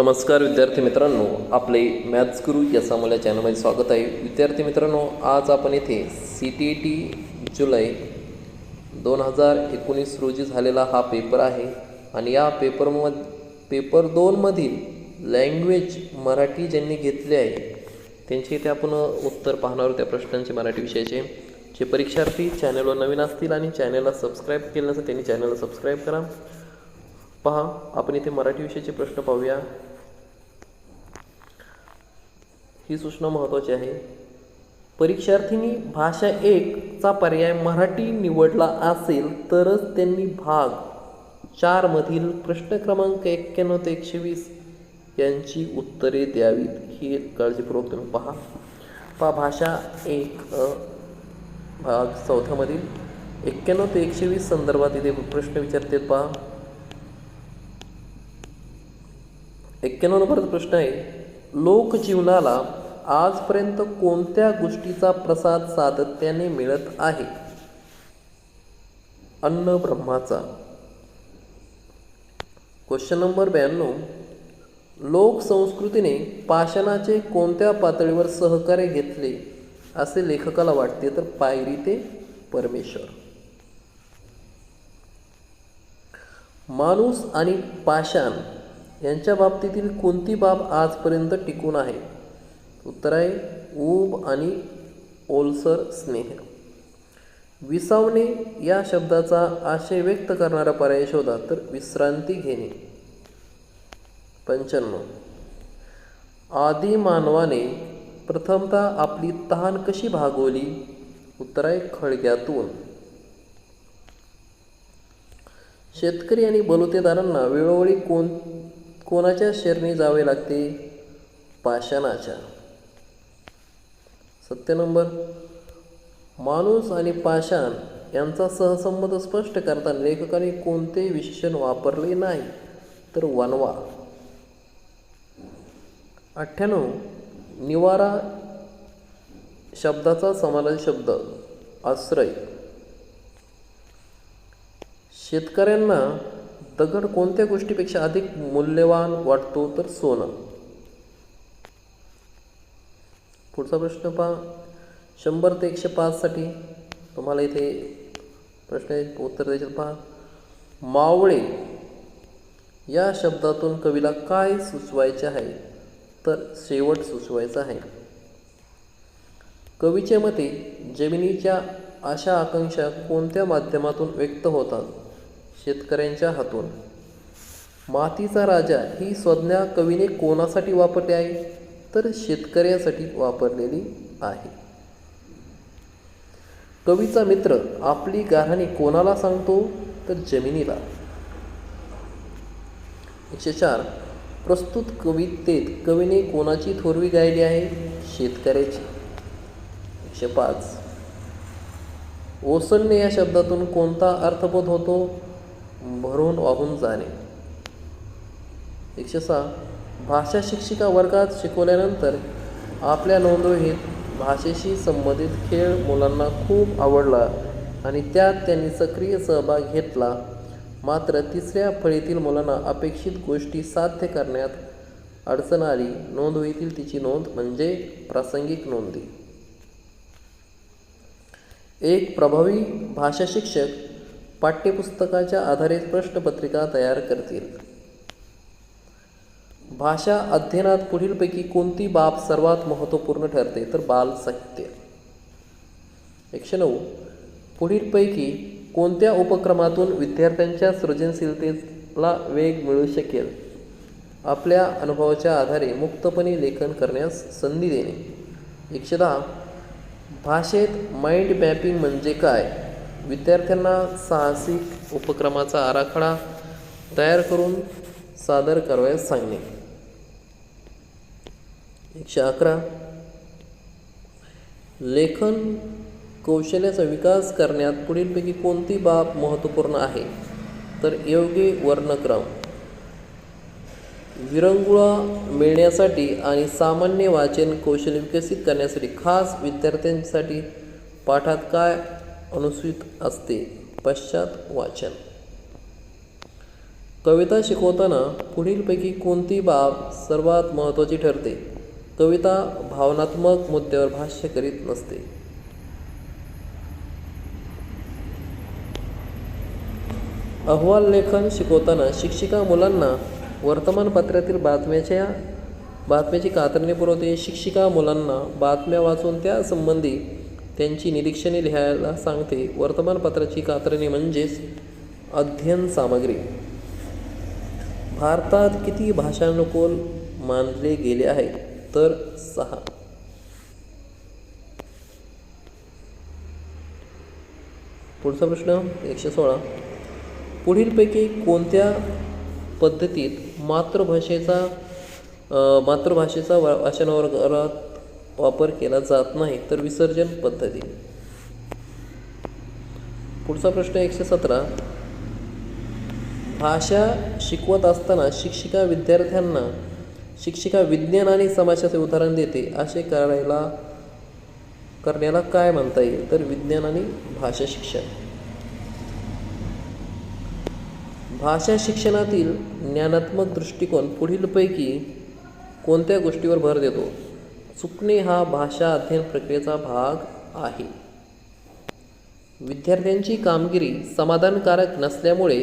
नमस्कार विद्यार्थी मित्रांनो, आपले मॅथ्स गुरु या सामोल्या चॅनलमध्ये स्वागत आहे. विद्यार्थी मित्रांनो, आज आपण येथे CTET जुलै 2019 रोजी झालेला हा पेपर आहे आणि या पेपर 2मधील लँग्वेज मराठी ज्यांनी घेतले आहे त्यांचे इथे आपण उत्तर पाहणार आहोत. त्या प्रश्नांचे मराठी विषयाचे जे परीक्षार्थी चॅनलवर नवीन असतील आणि चॅनलला सबस्क्राईब केलं नसेल त्यांनी चॅनलला सबस्क्राईब करा. पहा, आपण इथे मराठी विषयाचे प्रश्न पाहूया. ही सूचना महत्त्वाची आहे. परीक्षार्थींनी भाषा 1 चा पर्याय मराठी निवडला असेल तरच त्यांनी भाग 4 मधील प्रश्न क्रमांक 91 ते 120 यांची उत्तरे द्यावीत. ही काळजीपूर्वक तुम्ही पहा. भाषा 1 भाग 4 मधील 91 ते 120 संदर्भात इथे प्रश्न विचारते. पहा, 91 नंबरचा प्रश्न आहे, लोकजीवनाला आजपर्यंत कोणत्या गोष्टीचा प्रसाद सातत्याने मिळत आहे? अन्न ब्रह्माचा. क्वेश्चन नंबर 92, लोकसंस्कृतीने पाषाणाचे कोणत्या पातळीवर सहकार्य घेतले असे लेखकाला वाटते? तर पायरी ते परमेश्वर. माणूस आणि पाषाण यांच्या बाबतीतील कोणती बाब आजपर्यंत टिकून आहे? उत्तर आहे ऊब आणि ओलसर स्नेह. विसावणे या शब्दाचा आशय व्यक्त करणारा पर्याय शोधा. तर विश्रांती घेणे. 95, आदी मानवाने प्रथमतः आपली तहान कशी भागवली? उत्तर आहे खळग्यातून. शेतकरी आणि बलुतेदारांना वेळोवेळी कोणाच्या शरणी जावे लागते? पाषाणाच्या. 7 नंबर, माणूस आणि पाषाण यांचा सहसंबंध स्पष्ट करताना लेखकाने कोणते विशेषण वापरले नाही? तर वणवा. 98, निवारा शब्दाचा समानार्थी शब्द आश्रय. शेतकऱ्यांना दगड कोणत्या गोष्टीपेक्षा अधिक मूल्यवान वाटतो? तर सोनं. पुढचा प्रश्न पहा, 100 ते 105 साठी तुम्हाला इथे प्रश्न उत्तर द्यायचे. पहा, मावळे या शब्दातून कवीला काय सुचवायचे आहे? तर शेवट सुचवायचा आहे. कवीच्या मते जमिनीच्या आशा आकांक्षा कोणत्या माध्यमातून व्यक्त होतात? शेतकऱ्यांच्या हातून. मातीचा राजा ही संज्ञा कवीने कोणासाठी वापरली आहे? तर शेतकऱ्यासाठी वापरलेली आहे. कवीचा मित्र आपली गाऱ्हाणे कोणाला सांगतो? तर जमिनीला. 104, प्रस्तुत कवितेत कवीने कोणाची थोरवी गायली आहे? शेतकऱ्याची. 105, ओसंडणे या शब्दातून कोणता अर्थबोध होतो? भरून वाहून जाणे. 106, भाषा शिक्षिका वर्गात शिकवल्यानंतर आपल्या नोंदवहीत भाषेशी संबंधित खेळ मुलांना खूप आवडला आणि त्यात त्यांनी सक्रिय सहभाग घेतला. मात्र 3ऱ्या फळीतील मुलांना अपेक्षित गोष्टी साध्य करण्यात अडचण आली. नोंदवहीतील तिची नोंद म्हणजे प्रासंगिक नोंदी. एक प्रभावी भाषा शिक्षक पाठ्यपुस्तकाच्या आधारे प्रश्नपत्रिका तयार करतील. भाषा अध्ययनात पुढीलपैकी कोणती बाब सर्वात महत्त्वपूर्ण ठरते? तर बालसाहित्य. 109, पुढीलपैकी कोणत्या उपक्रमातून विद्यार्थ्यांच्या सृजनशीलतेला वेग मिळू शकेल? आपल्या अनुभवाच्या आधारे मुक्तपणे लेखन करण्यास संधी देणे. 110, भाषेत माइंड मॅपिंग म्हणजे काय? विद्यार्थ्यांना साहसिक उपक्रमाचा आराखडा तयार करून सादर करावयास सांगणे. 111, लेखन कौशल्याचा विकास करण्यात पुढीलपैकी कोणती बाब महत्त्वपूर्ण आहे? तर योग्य वर्णक्रम. विरंगुळा मिळण्यासाठी आणि सामान्य वाचन कौशल्य विकसित करण्यासाठी खास विद्यार्थ्यांसाठी पाठात काय अनुस्यूत असते? पश्चात वाचन. कविता शिकवताना पुढीलपैकी कोणती बाब सर्वात महत्त्वाची ठरते? कविता भावनात्मक मुद्द्यावर भाष्य करीत नसते. अहवाल लेखन शिकवताना शिक्षिका मुलांना वर्तमानपत्रातील बातम्याची कात्रणे पुरवते. शिक्षिका मुलांना बातम्या वाचून त्यासंबंधी त्यांची निरीक्षणे लिहायला सांगते. वर्तमानपत्राची कात्रणे म्हणजेच अध्ययन सामग्री. भारतात किती भाषानुकूल मानले गेले आहेत? तर 6. पुढचा प्रश्न 116. पुढीलपैकी कोणत्या पद्धतीत मातृभाषेचा वाचनावर्गात वापर केला जात नाही? तर विसर्जन पद्धती. पुढचा प्रश्न 117. भाषा शिकवत असताना शिक्षिका विज्ञान आणि समाजाचे उदाहरण देते. असे करण्याला काय म्हणता येईल? तर विज्ञान आणि भाषा शिक्षण. भाषा शिक्षणातील ज्ञानात्मक दृष्टिकोन पुढीलपैकी कोणत्या गोष्टीवर भर देतो? चुकणे हा भाषा अध्ययन प्रक्रियेचा भाग आहे. विद्यार्थ्यांची कामगिरी समाधानकारक नसल्यामुळे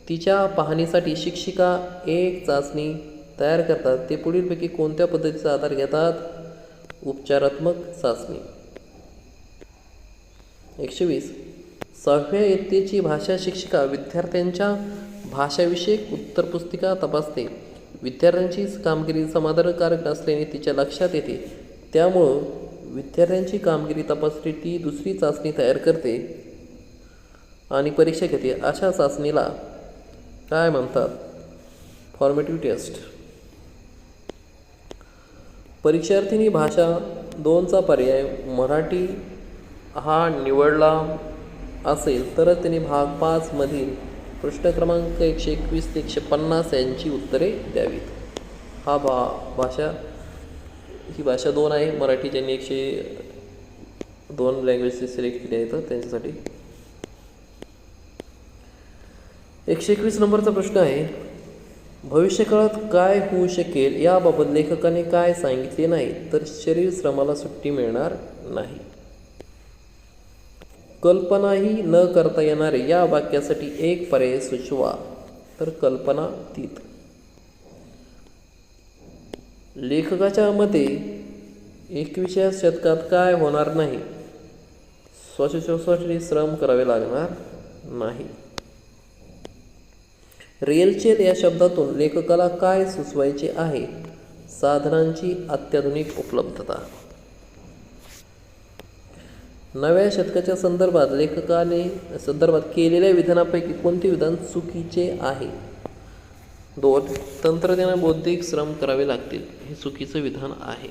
तिच्या पाहणीसाठी शिक्षिका एक चाचणी तयार करतात. ते पुढीलपैकी कोणत्या पद्धतीचा आधार घेतात? उपचारात्मक चाचणी. 120. 6व्या इयत्तेची भाषा शिक्षिका विद्यार्थ्यांच्या भाषाविषयक उत्तरपुस्तिका तपासते. विद्यार्थ्यांची कामगिरी समाधानकारक नसल्याने तिच्या लक्षात येते. त्यामुळं विद्यार्थ्यांची कामगिरी तपासली ती दुसरी चाचणी तयार करते आणि परीक्षा घेते. अशा चाचणीला काय म्हणतात? Formative taste. परीक्षार्थींनी भाषा 2चा पर्याय मराठी हा निवडला असेल तरच त्यांनी भाग 5 मधील प्रश्न क्रमांक 121 ते 150 यांची उत्तरे द्यावीत. ही भाषा 2 आहे. मराठी ज्यांनी 102 लँग्वेजेस सिलेक्ट केले आहेत त्यांच्यासाठी. 121 नंबरचा प्रश्न आहे. भविष्यकाळात काय होऊ शकेल याबाबत लेखकाने काय सांगितले नाही? तर शरीर श्रमाला सुट्टी मिळणार नाही. कल्पनाही न करता येणारे या वाक्यासाठी एक पर्याय सुचवा. तर कल्पनातीत. लेखकाच्या मते 21व्या शतकात काय होणार नाही? श्वासोच्छवासासाठी श्रम करावे लागणार नाही. रेलचेल या शब्दातून लेखकाला काय सुचवायचे आहे? साधनांची अत्याधुनिक उपलब्धता. 9व्या शतकाच्या संदर्भात केलेल्या विधानापैकी कोणते विधान चुकीचे आहे? 2. तंत्रज्ञान बौद्धिक श्रम करावे लागतील हे चुकीचं विधान आहे.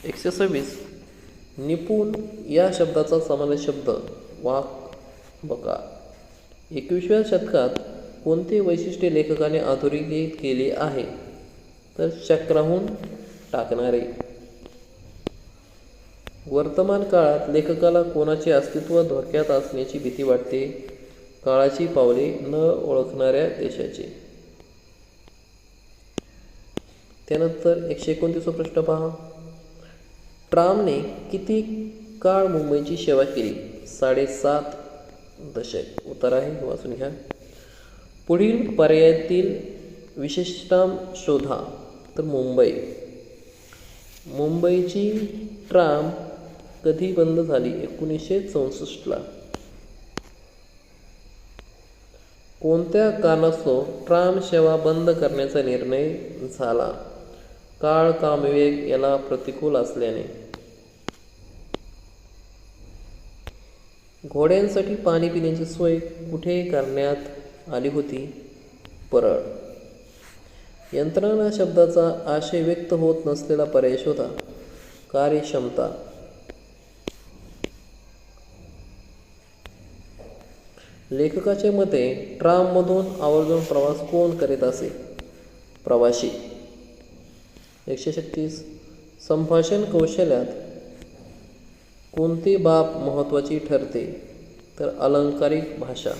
126. निपुण या शब्दाचा समानार्थी शब्द वाकबकार. 21व्या शतकात कोणते वैशिष्ट्य लेखकाने अधोरेखित केले आहे? तर चक्राहून टाकणारे. वर्तमान काळात लेखकाला कोणाचे अस्तित्व धोक्यात असण्याची भीती वाटते? काळाची पावले न ओळखणाऱ्या देशाचे. त्यानंतर 129 प्रश्न पहा. ट्रामने किती काळ मुंबईची सेवा केली? 7.5 दशक. उत्तर आहे वाचून घ्या. पुढील पर्यायातील विशेषता शोधा. तर मुंबईची ट्राम कधी बंद झाली? 1964ला. कोणत्या कारणास्तव ट्राम सेवा बंद करण्याचा निर्णय झाला? काळ कामवेग याला प्रतिकूल असल्याने. घोड्यांसाठी पाणी पिण्याची सोय कुठे करण्यात आली होती? परळ. यंत्रणा शब्दाचा आशय व्यक्त होत नसलेला पर्याय शोधा. कार्यक्षमता. लेखकाच्या मते ट्राममधून आवर्जून प्रवास कोण करीत असे? प्रवासी. 136. संभाषण कौशल्यात कोणती बाब महत्त्वाची ठरते? तर अलंकारिक भाषा.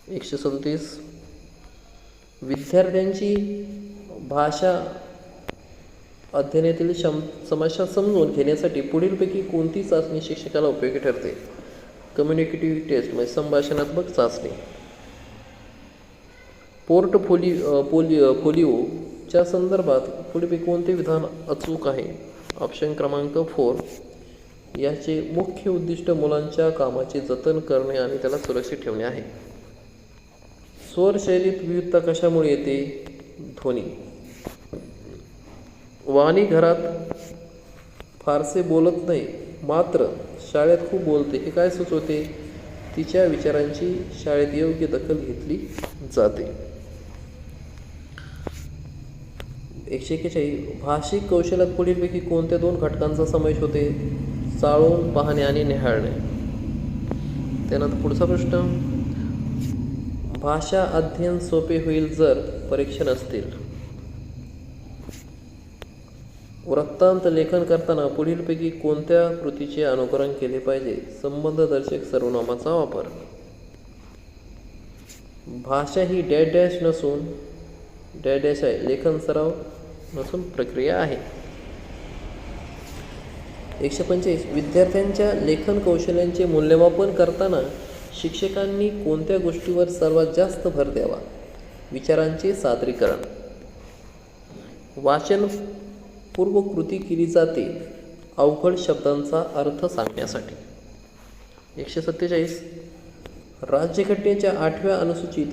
137 विद्यार्थ्यांची भाषा अध्ययनातील समस्या समजून घेण्यासाठी पुढीलपैकी कोणती चाचणी शिक्षकाला उपयोगी ठरते? कम्युनिकेटिव्ह टेस्ट म्हणजे संभाषणात्मक चाचणी. पोलिओच्या संदर्भात पुढीलपैकी कोणते विधान अचूक आहे? ऑप्शन क्रमांक 4. याचे मुख्य उद्दिष्ट मुलांच्या कामाचे जतन करणे आणि त्याला सुरक्षित ठेवणे आहे. स्वर शैलीत विविधता कशामुळे येते? ध्वनी. वाणी घरात फारसे बोलत नाही, मात्र शाळेत खूप बोलते, हे काय सुचवते? तिच्या विचारांची शाळेत योग्य दखल घेतली जाते. 141 भाषिक कौशल्यात पुढीलपैकी कोणत्या 2 घटकांचा समावेश होते? चाळून पाहणे आणि निहाळणे. त्यानंतर पुढचा प्रश्न, भाषा अध्ययन सोपे होईल जर परीक्षण असतील. वृत्तांत लेखन करताना पुढीलपैकी कोणत्या कृतीचे अनुकरण केले पाहिजे? संबंधदर्शक सर्वनामाचा वापर. भाषा ही डॅश डॅश नसून डॅश डॅश आहे, लेखन सराव नसून प्रक्रिया आहे. 145 विद्यार्थ्यांच्या लेखन कौशल्यांचे मूल्यमापन करताना शिक्षकांनी कोणत्या गोष्टीवर सर्वात जास्त भर द्यावा? विचारांचे सादरीकरण. वाचन पूर्व कृती केली जाते अवघड शब्दांचा अर्थ सांगण्यासाठी. 147 राज्यघटनेच्या 8व्या अनुसूचित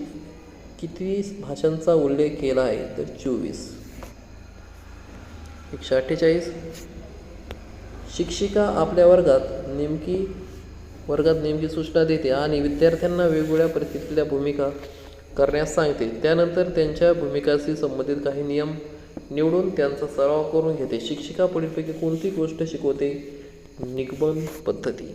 किती भाषांचा उल्लेख केला आहे? तर 24. 148 शिक्षिका आपल्या वर्गात नेमकी सूचना देते आणि विद्यार्थ्यांना वेगवेगळ्या परिस्थितीतल्या भूमिका करण्यास सांगते. त्यानंतर त्यांच्या भूमिकाशी संबंधित काही नियम निवडून त्यांचा सराव करून घेते. शिक्षिका पुढीलपैकी कोणती गोष्ट शिकवते? निगमन पद्धती.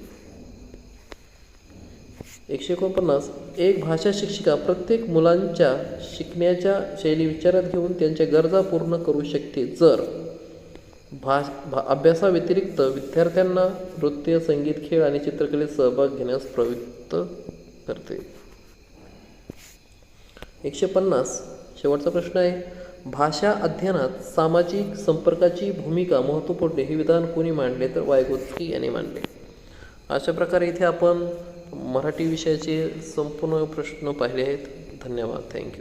149 एक भाषा शिक्षिका प्रत्येक मुलांच्या शिकण्याच्या शैली विचारात घेऊन त्यांच्या गरजा पूर्ण करू शकते जर अभ्यासाव्यतिरिक्त विद्यार्थ्यांना नृत्य, संगीत, खेळ आणि चित्रकलेत सहभाग घेण्यास प्रवृत्त करते. 150 शेवटचा प्रश्न आहे, भाषा अध्ययनात सामाजिक संपर्काची भूमिका महत्त्वपूर्ण हे विधान कोणी मांडले? तर वायगोत्स्की यांनी मांडले. अशा प्रकारे इथे आपण मराठी विषयाचे संपूर्ण प्रश्न पाहिले आहेत. धन्यवाद. थँक्यू.